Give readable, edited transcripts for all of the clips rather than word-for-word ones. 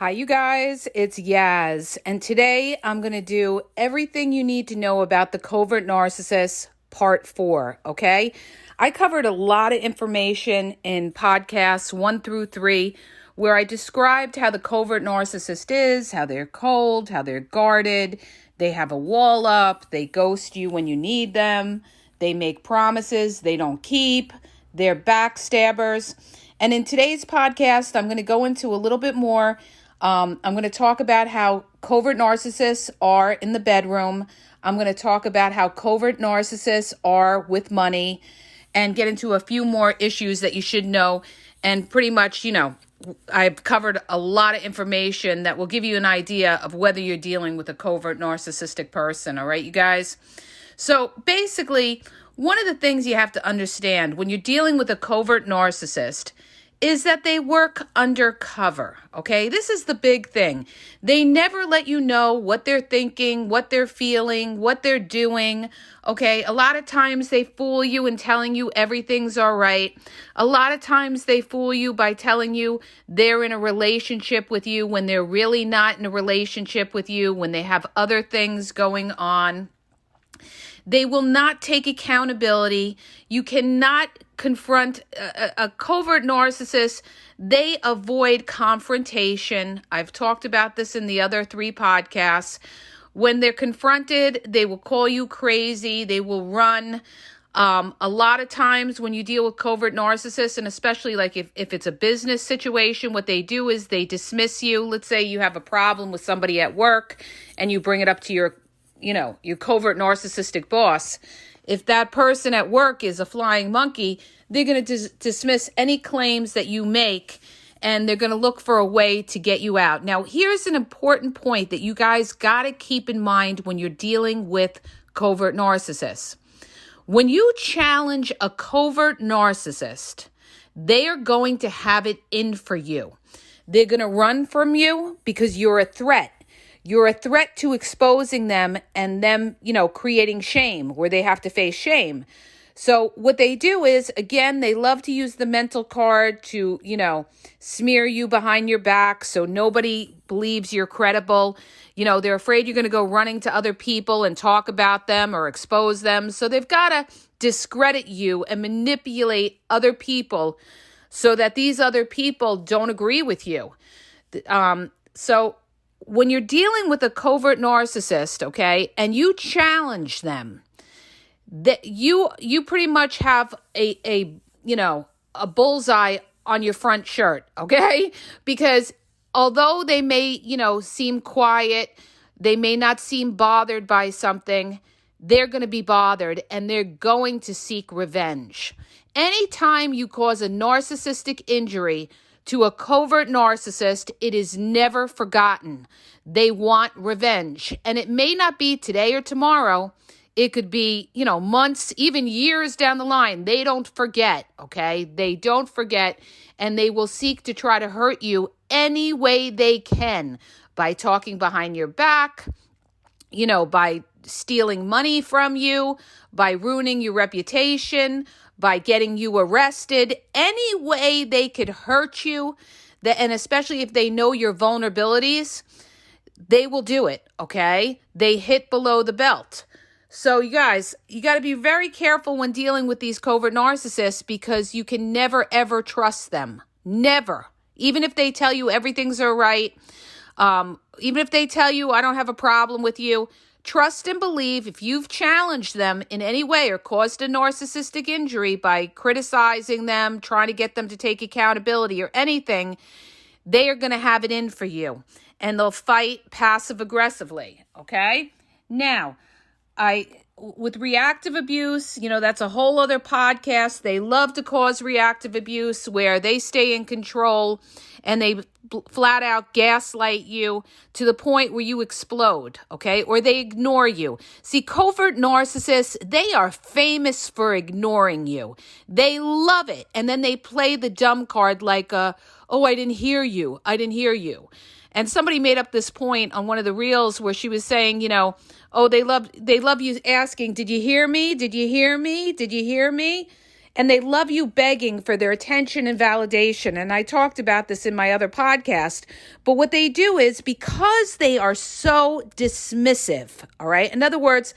Hi, you guys. It's Yaz, and today I'm going to do everything you need to know about the Covert Narcissist Part 4, okay? I covered a lot of information in podcasts 1 through 3 where I described how the Covert Narcissist is, how they're cold, how they're guarded, they have a wall up, they ghost you when you need them, they make promises they don't keep, they're backstabbers. And in today's podcast, I'm going to go into a little bit more. I'm going to talk about how covert narcissists are in the bedroom. I'm going to talk about how covert narcissists are with money and get into a few more issues that you should know. And pretty much, I've covered a lot of information that will give you an idea of whether you're dealing with a covert narcissistic person. All right, you guys? So basically, one of the things you have to understand when you're dealing with a covert narcissist is that they work undercover, okay? This is the big thing. They never let you know what they're thinking, what they're feeling, what they're doing, okay? A lot of times they fool you in telling you everything's all right. A lot of times they fool you by telling you they're in a relationship with you when they're really not in a relationship with you, when they have other things going on. They will not take accountability. You cannot confront a covert narcissist. They avoid confrontation. I've talked about this in the other 3 podcasts. When they're confronted, they will call you crazy. They will run. A lot of times when you deal with covert narcissists, and especially like if it's a business situation, what they do is they dismiss you. Let's say you have a problem with somebody at work and you bring it up to your covert narcissistic boss. If that person at work is a flying monkey, they're going to dismiss any claims that you make, and they're going to look for a way to get you out. Now, here's an important point that you guys got to keep in mind when you're dealing with covert narcissists. When you challenge a covert narcissist, they are going to have it in for you. They're going to run from you because you're a threat. You're a threat to exposing them and them, creating shame where they have to face shame. So what they do is, again, they love to use the mental card to, smear you behind your back so nobody believes you're credible. They're afraid you're going to go running to other people and talk about them or expose them. So they've got to discredit you and manipulate other people so that these other people don't agree with you. So when you're dealing with a covert narcissist, okay, and you challenge them, that you pretty much have a bullseye on your front shirt, okay? Because although they may, seem quiet, they may not seem bothered by something, they're going to be bothered and they're going to seek revenge. Anytime you cause a narcissistic injury to a covert narcissist, it is never forgotten. They want revenge. And it may not be today or tomorrow. It could be, months, even years down the line. They don't forget, okay? They don't forget, and they will seek to try to hurt you any way they can by talking behind your back, by stealing money from you, by ruining your reputation, by getting you arrested, any way they could hurt you, and especially if they know your vulnerabilities, they will do it, okay? They hit below the belt. So you guys, you got to be very careful when dealing with these covert narcissists because you can never, ever trust them. Never. Even if they tell you everything's all right, even if they tell you, I don't have a problem with you, trust and believe if you've challenged them in any way or caused a narcissistic injury by criticizing them, trying to get them to take accountability or anything, they are going to have it in for you. And they'll fight passive-aggressively, okay? Now, with reactive abuse, that's a whole other podcast. They love to cause reactive abuse where they stay in control and they flat out gaslight you to the point where you explode, okay? Or they ignore you. See, covert narcissists, they are famous for ignoring you. They love it. And then they play the dumb card like, I didn't hear you. I didn't hear you. And somebody made up this point on one of the reels where she was saying, they love you asking, did you hear me? Did you hear me? Did you hear me? and they love you begging for their attention and validation. And I talked about this in my other podcast. But what they do is, because they are so dismissive, all right? In other words,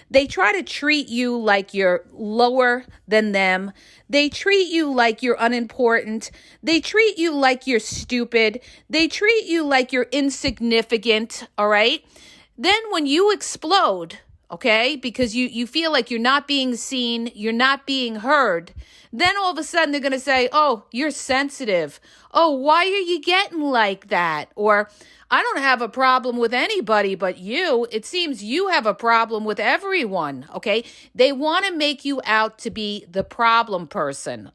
they try to treat you like you're lower than them. They treat you like you're unimportant. They treat you like you're stupid. They treat you like you're insignificant, all right? Then when you explode, okay, because you feel like you're not being seen, you're not being heard, then all of a sudden they're going to say, oh, you're sensitive. Oh, why are you getting like that? Or, I don't have a problem with anybody but you. It seems you have a problem with everyone, okay? They want to make you out to be the problem person.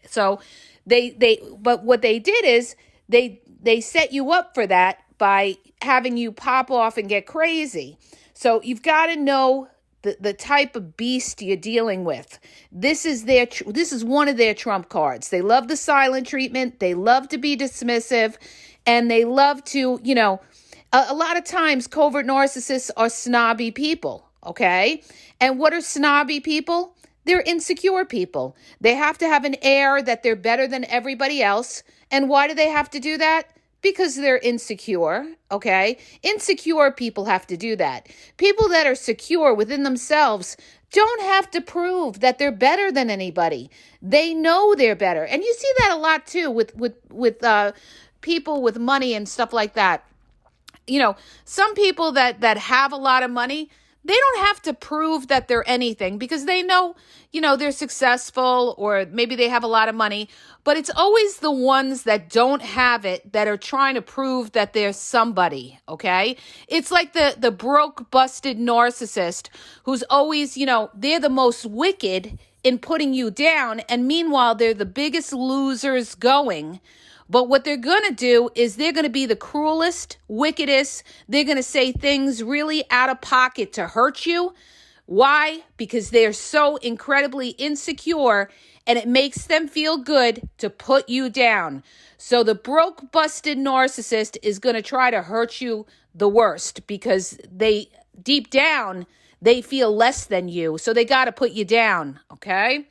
So but what they did is they set you up for that by having you pop off and get crazy. So you've got to know the type of beast you're dealing with. This is one of their trump cards. They love the silent treatment. They love to be dismissive, and they love to, a lot of times covert narcissists are snobby people, okay? And what are snobby people? They're insecure people. They have to have an air that they're better than everybody else. And why do they have to do that? Because they're insecure, okay? Insecure people have to do that. People that are secure within themselves don't have to prove that they're better than anybody. They know they're better. And you see that a lot too with people with money and stuff like that. Some people that have a lot of money, they don't have to prove that they're anything because they know, they're successful, or maybe they have a lot of money. But it's always the ones that don't have it that are trying to prove that they're somebody, okay? It's like the broke, busted narcissist who's always, they're the most wicked in putting you down. And meanwhile, they're the biggest losers going. But what they're going to do is they're going to be the cruelest, wickedest. They're going to say things really out of pocket to hurt you. Why? Because they're so incredibly insecure, and it makes them feel good to put you down. So the broke, busted narcissist is going to try to hurt you the worst because deep down, they feel less than you. So they got to put you down, okay?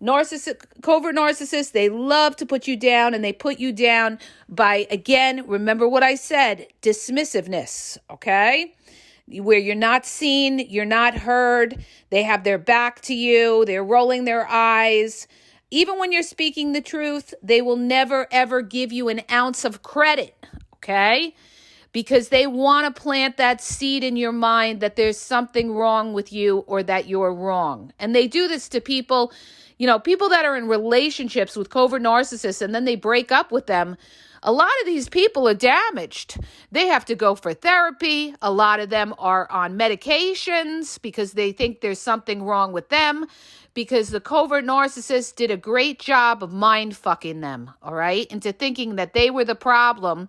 Covert narcissists, they love to put you down, and they put you down by, again, remember what I said, dismissiveness, okay? Where you're not seen, you're not heard, they have their back to you, they're rolling their eyes. Even when you're speaking the truth, they will never, ever give you an ounce of credit, okay? Because they want to plant that seed in your mind that there's something wrong with you or that you're wrong. And they do this to people, people that are in relationships with covert narcissists and then they break up with them. A lot of these people are damaged. They have to go for therapy. A lot of them are on medications because they think there's something wrong with them, because the covert narcissist did a great job of mind fucking them, all right, into thinking that they were the problem,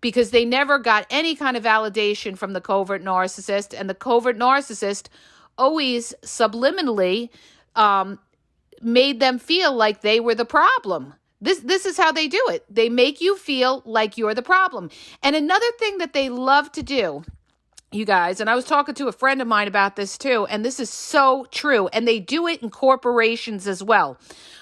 because they never got any kind of validation from the covert narcissist. And the covert narcissist always subliminally made them feel like they were the problem. This is how they do it. They make you feel like you're the problem. And another thing that they love to do, you guys, and I was talking to a friend of mine about this too, and this is so true, and they do it in corporations as well.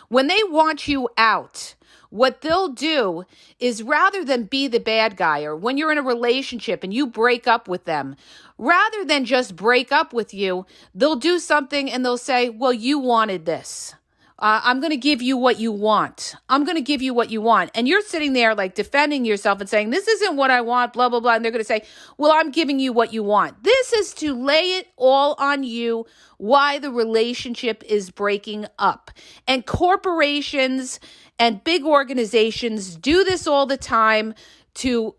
When they want you out, what they'll do is, rather than be the bad guy, or when you're in a relationship and you break up with them, rather than just break up with you, they'll do something and they'll say, well, you wanted this. I'm going to give you what you want. I'm going to give you what you want. And you're sitting there like defending yourself and saying, this isn't what I want, blah, blah, blah. And they're going to say, well, I'm giving you what you want. This is to lay it all on you why the relationship is breaking up. And corporations and big organizations do this all the time to,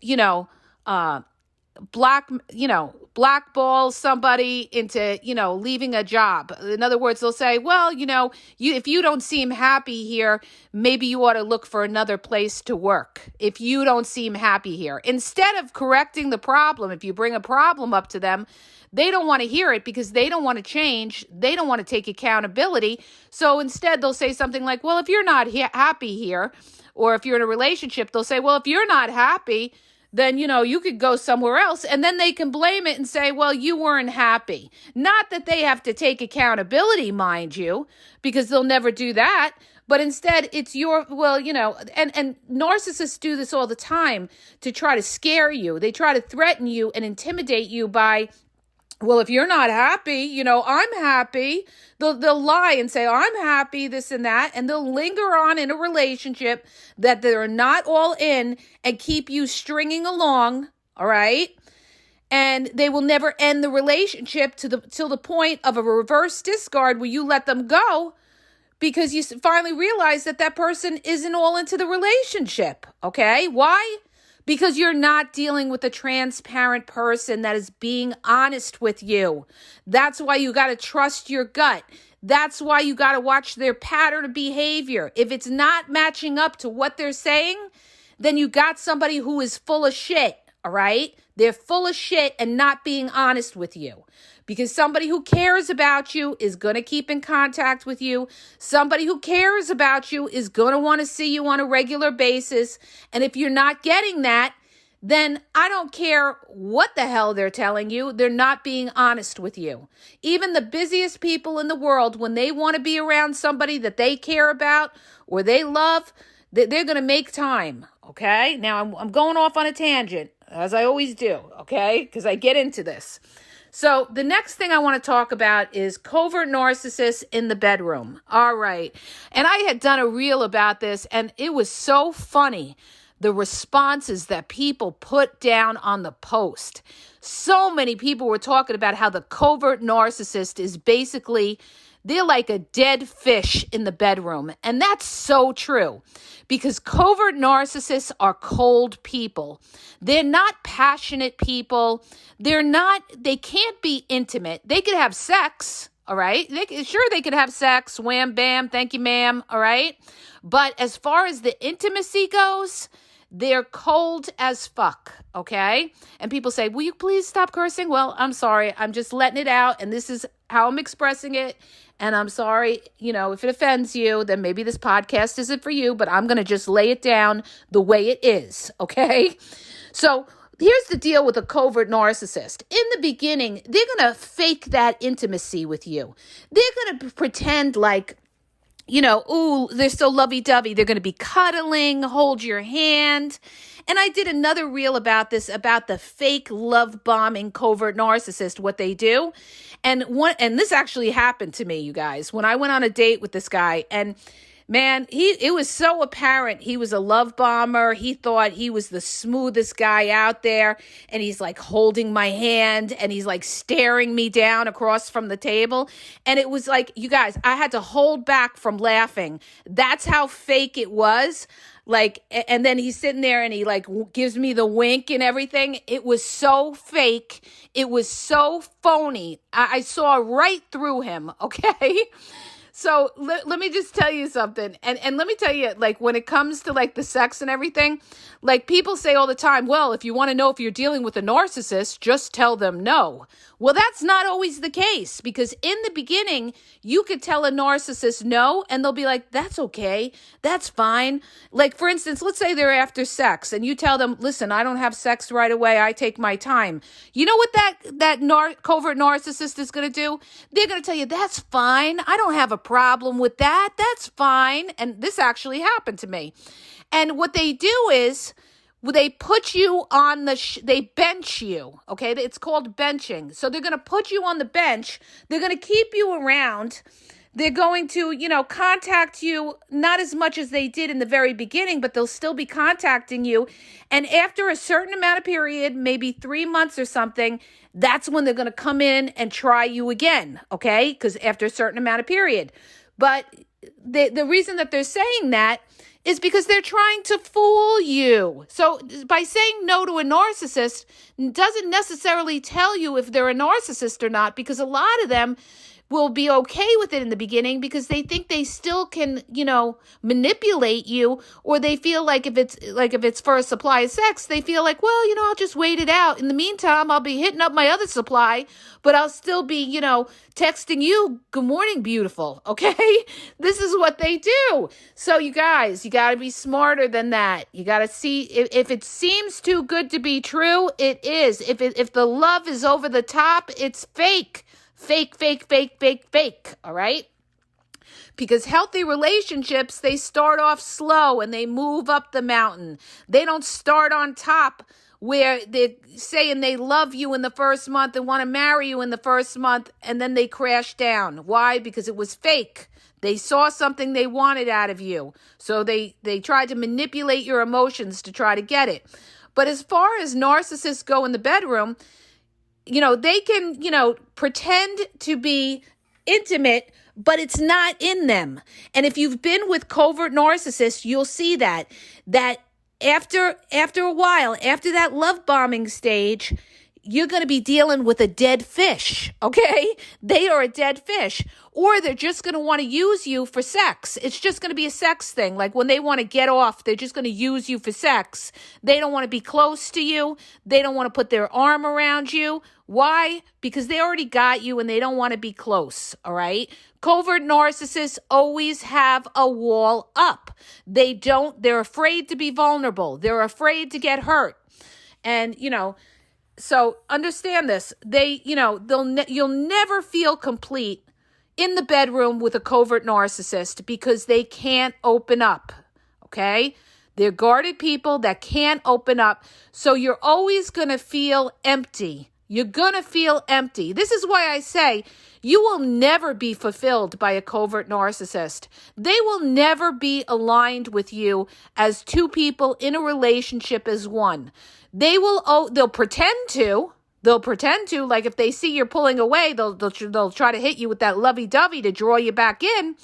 blackball somebody into, leaving a job. In other words, they'll say, well, if you don't seem happy here, maybe you ought to look for another place to work. If you don't seem happy here, instead of correcting the problem, if you bring a problem up to them, they don't want to hear it because they don't want to change. They don't want to take accountability. So instead, they'll say something like, well, if you're not happy here, or if you're in a relationship, they'll say, well, if you're not happy, then, you could go somewhere else, and then they can blame it and say, well, you weren't happy. Not that they have to take accountability, mind you, because they'll never do that. But instead, it's and narcissists do this all the time to try to scare you. They try to threaten you and intimidate you by, well, if you're not happy, I'm happy. They'll lie and say, I'm happy, this and that. And they'll linger on in a relationship that they're not all in and keep you stringing along. All right. And they will never end the relationship till the point of a reverse discard where you let them go, because you finally realize that person isn't all into the relationship. Okay. Why? Because you're not dealing with a transparent person that is being honest with you. That's why you got to trust your gut. That's why you got to watch their pattern of behavior. If it's not matching up to what they're saying, then you got somebody who is full of shit, all right? They're full of shit and not being honest with you. Because somebody who cares about you is going to keep in contact with you. Somebody who cares about you is going to want to see you on a regular basis. And if you're not getting that, then I don't care what the hell they're telling you. They're not being honest with you. Even the busiest people in the world, when they want to be around somebody that they care about or they love, they're going to make time. Okay? Now, I'm going off on a tangent, as I always do. Okay? Because I get into this. So the next thing I want to talk about is covert narcissists in the bedroom. All right. And I had done a reel about this, and it was so funny, the responses that people put down on the post. So many people were talking about how the covert narcissist is basically, they're like a dead fish in the bedroom. And that's so true, because covert narcissists are cold people. They're not passionate people. They can't be intimate. They could have sex, all right? They could have sex, wham, bam, thank you, ma'am, all right? But as far as the intimacy goes, they're cold as fuck, okay? And people say, will you please stop cursing? Well, I'm sorry. I'm just letting it out, and this is how I'm expressing it. And I'm sorry, if it offends you, then maybe this podcast isn't for you, but I'm going to just lay it down the way it is, okay? So here's the deal with a covert narcissist. In the beginning, they're going to fake that intimacy with you. They're going to pretend like, they're so lovey-dovey. They're going to be cuddling, hold your hand. And I did another reel about this, about the fake love bombing covert narcissist, what they do. And this actually happened to me, you guys, when I went on a date with this guy. And man, it was so apparent he was a love bomber. He thought he was the smoothest guy out there. And he's like holding my hand and he's like staring me down across from the table. And it was like, you guys, I had to hold back from laughing. That's how fake it was. Like, and then he's sitting there and he like gives me the wink and everything. It was so fake. It was so phony. I saw right through him. Okay. So let me just tell you something. And let me tell you, like, when it comes to like the sex and everything, like people say all the time, well, if you want to know if you're dealing with a narcissist, just tell them no. Well, that's not always the case, because in the beginning, you could tell a narcissist no, and they'll be like, that's okay. That's fine. Like, for instance, let's say they're after sex and you tell them, listen, I don't have sex right away. I take my time. You know what that covert narcissist is going to do? They're going to tell you, that's fine. I don't have a problem with that. That's fine. And this actually happened to me. And what they do is they put you on they bench you, okay? It's called benching. So they're going to put you on the bench. They're going to keep you around. They're going to, contact you, not as much as they did in the very beginning, but they'll still be contacting you. And after a certain amount of period, maybe 3 months or something, that's when they're going to come in and try you again, okay? Because after a certain amount of period. But the reason that they're saying that is because they're trying to fool you. So by saying no to a narcissist doesn't necessarily tell you if they're a narcissist or not, because a lot of them will be okay with it in the beginning because they think they still can, manipulate you, or they feel like if it's for a supply of sex, they feel like, well, I'll just wait it out. In the meantime, I'll be hitting up my other supply, but I'll still be, texting you, good morning, beautiful. Okay. This is what they do. So you guys, you got to be smarter than that. You got to see if it seems too good to be true, it is. If the love is over the top, it's fake. Fake, fake, fake, fake, fake, all right? Because healthy relationships, they start off slow and they move up the mountain. They don't start on top where they're saying they love you in the first month and want to marry you in the first month, and then they crash down. Why? Because it was fake. They saw something they wanted out of you. So they tried to manipulate your emotions to try to get it. But as far as narcissists go in the bedroom, they can, pretend to be intimate, but it's not in them. And if you've been with covert narcissists, you'll see that after a while, after that love bombing stage, you're going to be dealing with a dead fish, okay? They are a dead fish. Or they're just going to want to use you for sex. It's just going to be a sex thing. Like when they want to get off, they're just going to use you for sex. They don't want to be close to you. They don't want to put their arm around you. Why? Because they already got you and they don't want to be close, all right? Covert narcissists always have a wall up. They're afraid to be vulnerable. They're afraid to get hurt. And, so understand this. You'll never feel complete in the bedroom with a covert narcissist because they can't open up, okay? They're guarded people that can't open up. So you're always going to feel empty. You're going to feel empty. This is why I say you will never be fulfilled by a covert narcissist. They will never be aligned with you as two people in a relationship as one. They'll pretend to. They'll pretend to, like if they see you're pulling away, they'll try to hit you with that lovey-dovey to draw you back in.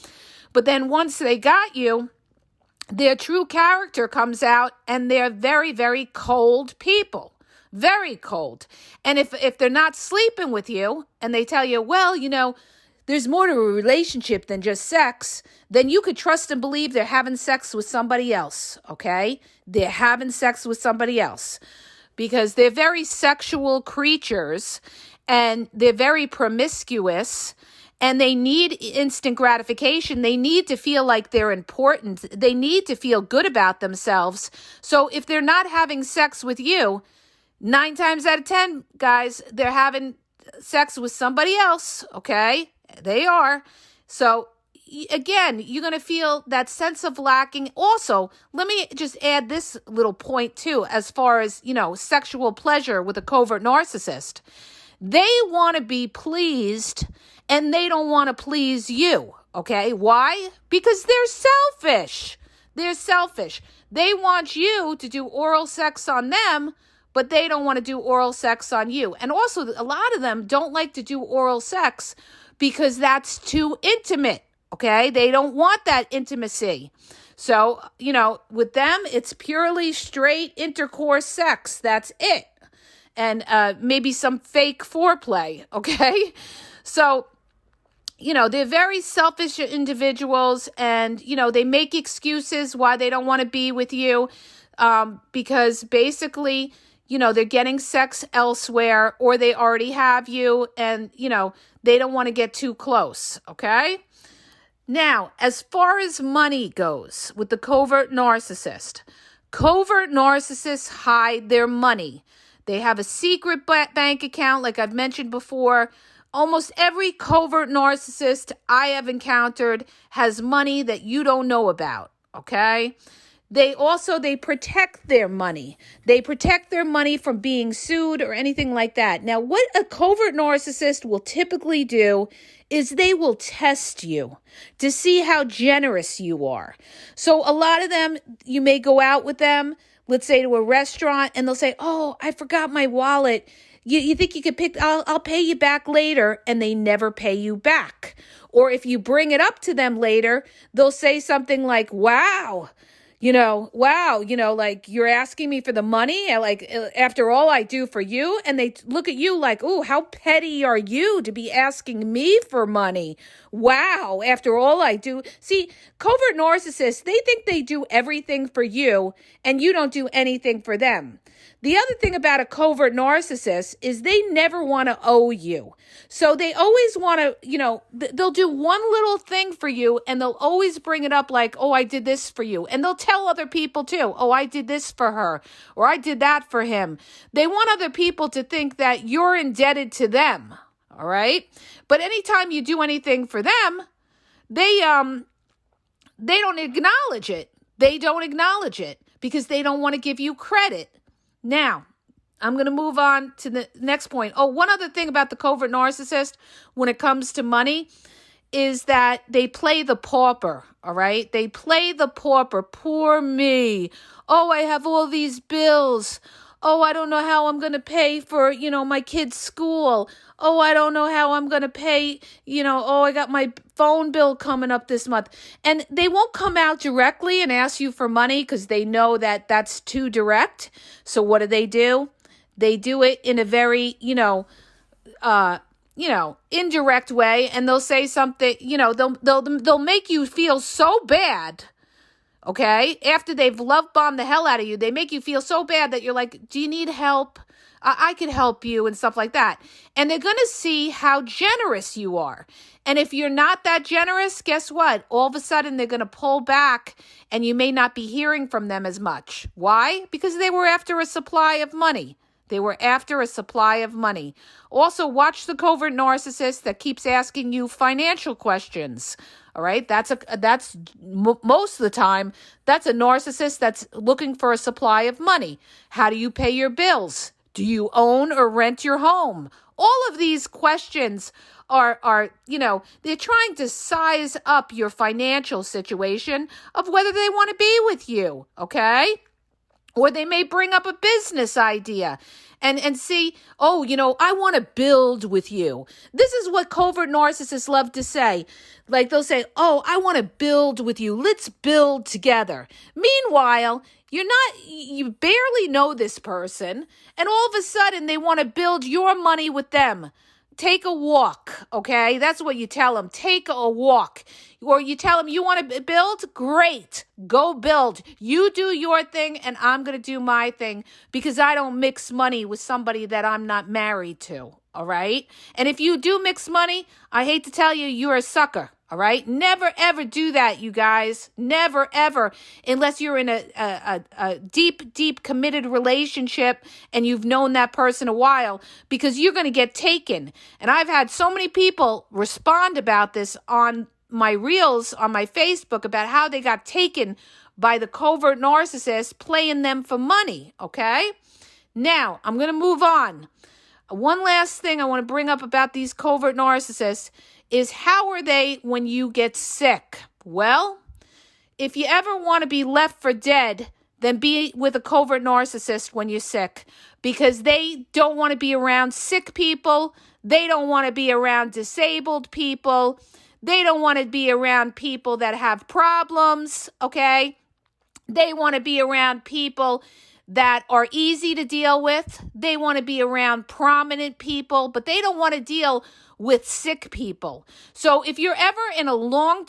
But then once they got you, their true character comes out and they're very, very cold people. Very cold. And if they're not sleeping with you and they tell you, well, there's more to a relationship than just sex, then you could trust and believe they're having sex with somebody else, okay? They're having sex with somebody else because they're very sexual creatures and they're very promiscuous and they need instant gratification. They need to feel like they're important. They need to feel good about themselves. So if they're not having sex with you, 9 times out of 10, guys, they're having sex with somebody else, okay? They are. So, again, you're going to feel that sense of lacking. Also, let me just add this little point, too, as far as, sexual pleasure with a covert narcissist. They want to be pleased, and they don't want to please you, okay? Why? Because they're selfish. They're selfish. They want you to do oral sex on them, but they don't want to do oral sex on you. And also, a lot of them don't like to do oral sex because that's too intimate, okay? They don't want that intimacy. So, with them, it's purely straight intercourse sex. That's it. And maybe some fake foreplay, okay? So, they're very selfish individuals and, they make excuses why they don't want to be with you because basically, they're getting sex elsewhere or they already have you and, they don't want to get too close, okay? Now, as far as money goes with the covert narcissists hide their money. They have a secret bank account, like I've mentioned before. Almost every covert narcissist I have encountered has money that you don't know about, okay? They protect their money. They protect their money from being sued or anything like that. Now, what a covert narcissist will typically do is they will test you to see how generous you are. So a lot of them, you may go out with them, let's say to a restaurant, and they'll say, oh, I forgot my wallet. You think you could I'll pay you back later, and they never pay you back. Or if you bring it up to them later, they'll say something like, wow, wow, like you're asking me for the money, and like after all I do for you, and they look at you like, oh, how petty are you to be asking me for money? Wow, after all I do. See, covert narcissists, they think they do everything for you and you don't do anything for them. The other thing about a covert narcissist is they never want to owe you. So they always want to, they'll do one little thing for you and they'll always bring it up like, oh, I did this for you. And they'll tell other people too, oh, I did this for her or I did that for him. They want other people to think that you're indebted to them. All right. But anytime you do anything for them, they don't acknowledge it. They don't acknowledge it because they don't want to give you credit. Now, I'm going to move on to the next point. Oh, one other thing about the covert narcissist when it comes to money is that they play the pauper, all right? They play the pauper. Poor me. Oh, I have all these bills. Oh, I don't know how I'm going to pay for, my kid's school. Oh, I don't know how I'm going to pay, oh, I got my phone bill coming up this month. And they won't come out directly and ask you for money because they know that that's too direct. So what do? They do it in a very, indirect way. And they'll say something, they'll make you feel so bad. Okay, after they've love bombed the hell out of you, they make you feel so bad that you're like, do you need help? I could help you and stuff like that. And they're going to see how generous you are. And if you're not that generous, guess what? All of a sudden, they're going to pull back and you may not be hearing from them as much. Why? Because they were after a supply of money. They were after a supply of money. Also, watch the covert narcissist that keeps asking you financial questions. All right, that's most of the time, that's a narcissist that's looking for a supply of money. How do you pay your bills? Do you own or rent your home? All of these questions are they're trying to size up your financial situation of whether they want to be with you, okay? Or they may bring up a business idea and see, oh, I want to build with you. This is what covert narcissists love to say. Like they'll say, oh, I want to build with you. Let's build together. Meanwhile, you barely know this person. And all of a sudden they want to build your money with them. Take a walk, okay? That's what you tell them. Take a walk. Or you tell them, you want to build? Great. Go build. You do your thing and I'm going to do my thing because I don't mix money with somebody that I'm not married to, all right? And if you do mix money, I hate to tell you, you're a sucker. All right. Never, ever do that, you guys. Never, ever. Unless you're in a deep committed relationship and you've known that person a while, because you're going to get taken. And I've had so many people respond about this on my reels on my Facebook about how they got taken by the covert narcissist playing them for money. Okay. Now I'm going to move on. One last thing I want to bring up about these covert narcissists is how are they when you get sick? Well, if you ever want to be left for dead, then be with a covert narcissist when you're sick because they don't want to be around sick people. They don't want to be around disabled people. They don't want to be around people that have problems, okay? They want to be around people that are easy to deal with. They want to be around prominent people, but they don't want to deal with sick people. So if you're ever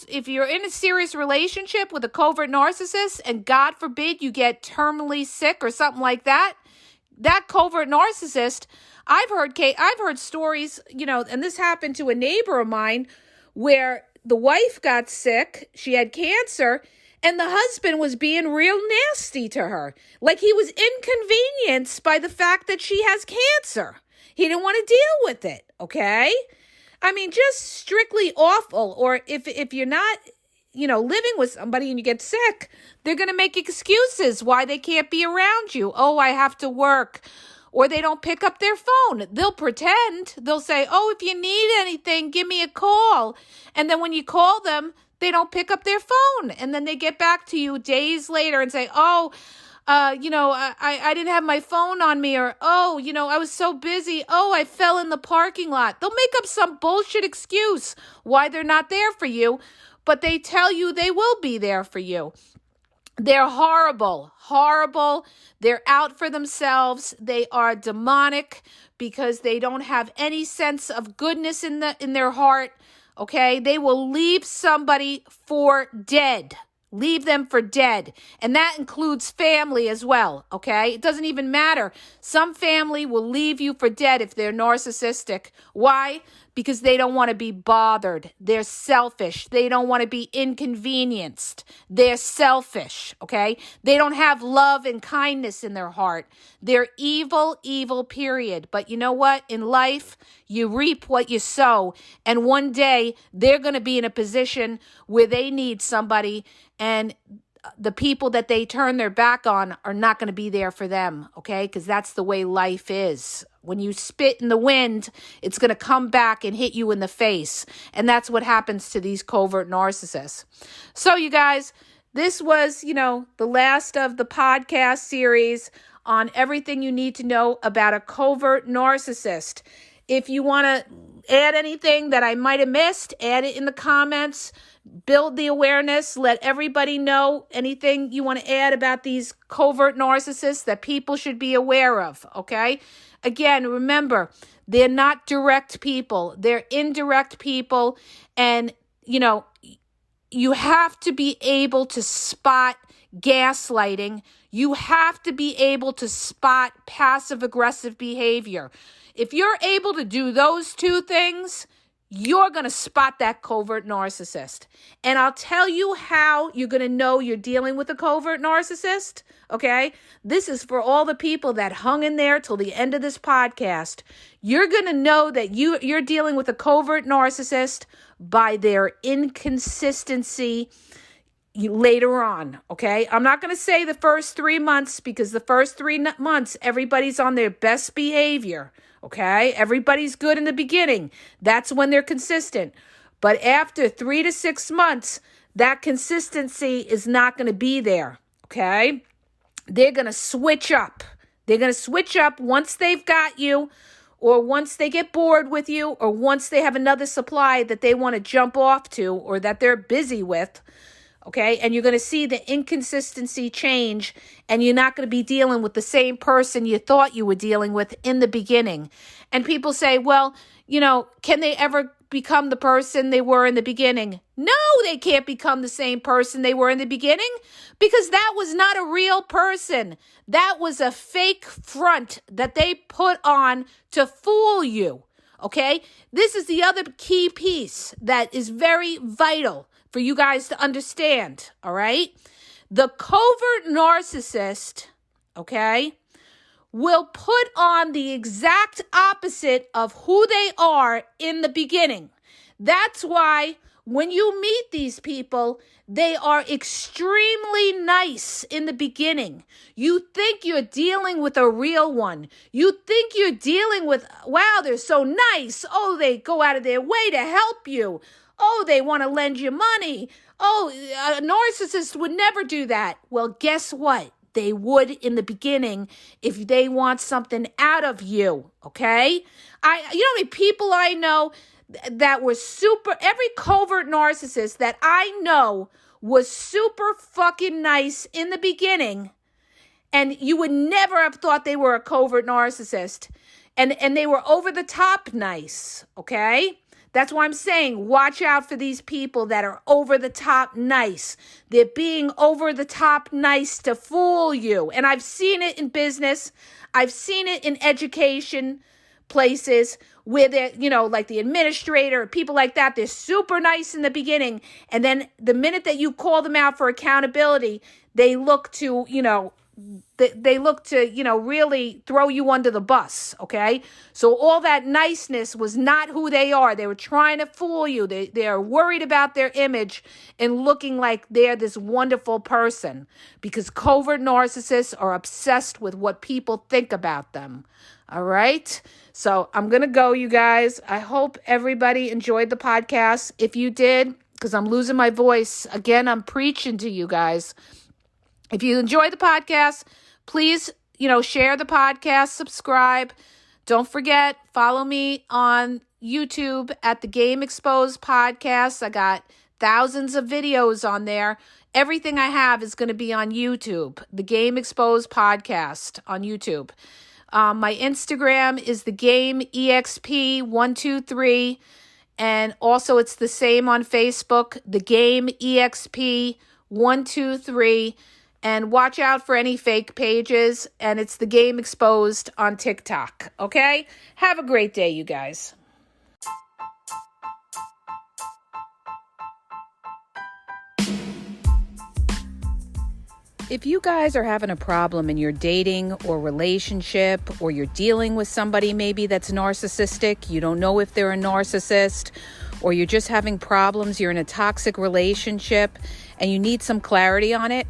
if you're in a serious relationship with a covert narcissist and God forbid you get terminally sick or something like that, that covert narcissist, I've heard stories, and this happened to a neighbor of mine where the wife got sick, she had cancer, and the husband was being real nasty to her. Like he was inconvenienced by the fact that she has cancer. He didn't want to deal with it, okay? I mean, just strictly awful. Or if you're not, living with somebody and you get sick, they're going to make excuses why they can't be around you. Oh, I have to work. Or they don't pick up their phone. They'll pretend. They'll say, oh, if you need anything, give me a call. And then when you call them, they don't pick up their phone. And then they get back to you days later and say, oh, I didn't have my phone on me. Or, oh, I was so busy. Oh, I fell in the parking lot. They'll make up some bullshit excuse why they're not there for you. But they tell you they will be there for you. They're horrible, horrible. They're out for themselves. They are demonic because they don't have any sense of goodness in their heart. Okay? They will leave somebody for dead. Leave them for dead. And that includes family as well, okay? It doesn't even matter. Some family will leave you for dead if they're narcissistic. Why? Because they don't want to be bothered. They're selfish. They don't want to be inconvenienced. They're selfish, okay? They don't have love and kindness in their heart. They're evil, evil, period. But you know what? In life, you reap what you sow. And one day, they're going to be in a position where they need somebody, and the people that they turn their back on are not going to be there for them, okay? Because that's the way life is. When you spit in the wind, it's going to come back and hit you in the face. And that's what happens to these covert narcissists. So you guys, this was, the last of the podcast series on everything you need to know about a covert narcissist. If you want to add anything that I might have missed, add it in the comments. Build the awareness. Let everybody know anything you want to add about these covert narcissists that people should be aware of, okay? Again, remember, they're not direct people. They're indirect people. And, you have to be able to spot gaslighting. You have to be able to spot passive-aggressive behavior. If you're able to do those two things, you're going to spot that covert narcissist. And I'll tell you how you're going to know you're dealing with a covert narcissist, okay? This is for all the people that hung in there till the end of this podcast. You're going to know that you're dealing with a covert narcissist by their inconsistency later on, okay? I'm not going to say the first 3 months, because the first 3 months, everybody's on their best behavior, okay? Everybody's good in the beginning. That's when they're consistent. But after 3 to 6 months, that consistency is not going to be there, okay? They're going to switch up. They're going to switch up once they've got you, or once they get bored with you, or once they have another supply that they want to jump off to or that they're busy with. Okay, and you're going to see the inconsistency change, and you're not going to be dealing with the same person you thought you were dealing with in the beginning. And people say, well, can they ever become the person they were in the beginning? No, they can't become the same person they were in the beginning, because that was not a real person. That was a fake front that they put on to fool you. Okay, this is the other key piece that is very vital for you guys to understand, all right? The covert narcissist, okay, will put on the exact opposite of who they are in the beginning. That's why when you meet these people, they are extremely nice in the beginning. You think you're dealing with a real one. You think you're dealing with, wow, they're so nice. Oh, they go out of their way to help you. Oh, they want to lend you money. Oh, a narcissist would never do that. Well, guess what? They would in the beginning if they want something out of you, okay? You know how many people I know that were every covert narcissist that I know was super fucking nice in the beginning, and you would never have thought they were a covert narcissist. And they were over the top nice, okay? That's why I'm saying watch out for these people that are over the top nice. They're being over the top nice to fool you. And I've seen it in business. I've seen it in education places where they're, like the administrator, people like that, they're super nice in the beginning. And then the minute that you call them out for accountability, they look to, really throw you under the bus, okay? So all that niceness was not who they are. They were trying to fool you. They're worried about their image and looking like they're this wonderful person, because covert narcissists are obsessed with what people think about them, all right? So I'm going to go, you guys. I hope everybody enjoyed the podcast. If you did, because I'm losing my voice, again, I'm preaching to you guys. If you enjoy the podcast, please, share the podcast, subscribe. Don't forget, follow me on YouTube at the Game Exposed Podcast. I got thousands of videos on there. Everything I have is going to be on YouTube, the Game Exposed podcast on YouTube. My Instagram is the Game EXP123, and also it's the same on Facebook, the Game EXP123. And watch out for any fake pages, and it's the Game Exposed on TikTok, okay? Have a great day, you guys. If you guys are having a problem in your dating or relationship, or you're dealing with somebody maybe that's narcissistic, you don't know if they're a narcissist, or you're just having problems, you're in a toxic relationship, and you need some clarity on it,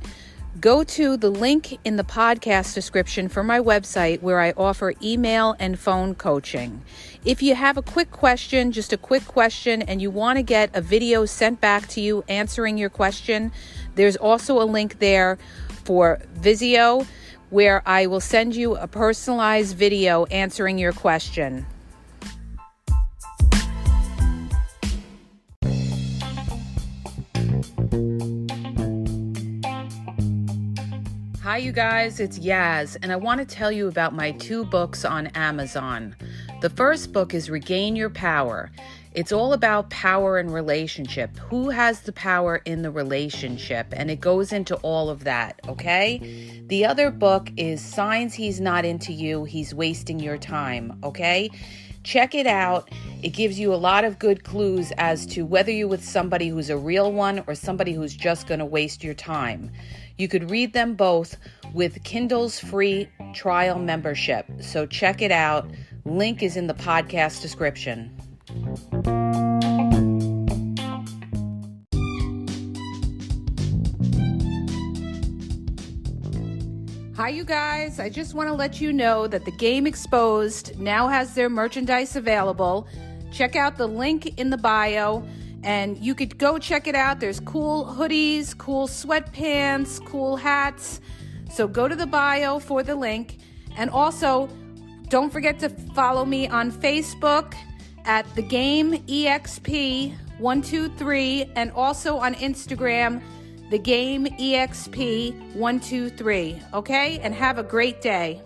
go to the link in the podcast description for my website where I offer email and phone coaching. If you have a quick question, just a quick question, and you want to get a video sent back to you answering your question, there's also a link there for Vizio where I will send you a personalized video answering your question. Hi, you guys, it's Yaz, and I want to tell you about my 2 books on Amazon. The first book is Regain Your Power. It's all about power and relationship. Who has the power in the relationship? And it goes into all of that, okay? The other book is Signs He's Not Into You, He's Wasting Your Time, okay? Check it out. It gives you a lot of good clues as to whether you're with somebody who's a real one or somebody who's just going to waste your time. You could read them both with Kindle's free trial membership. So check it out. Link is in the podcast description. Hi, you guys. I just want to let you know that the Game Exposed now has their merchandise available. Check out the link in the bio, and you could go check it out. There's cool hoodies, cool sweatpants, cool hats. So go to the bio for the link. And also, don't forget to follow me on Facebook at the Game EXP123, and also on Instagram, the Game EXP123. Okay? And have a great day.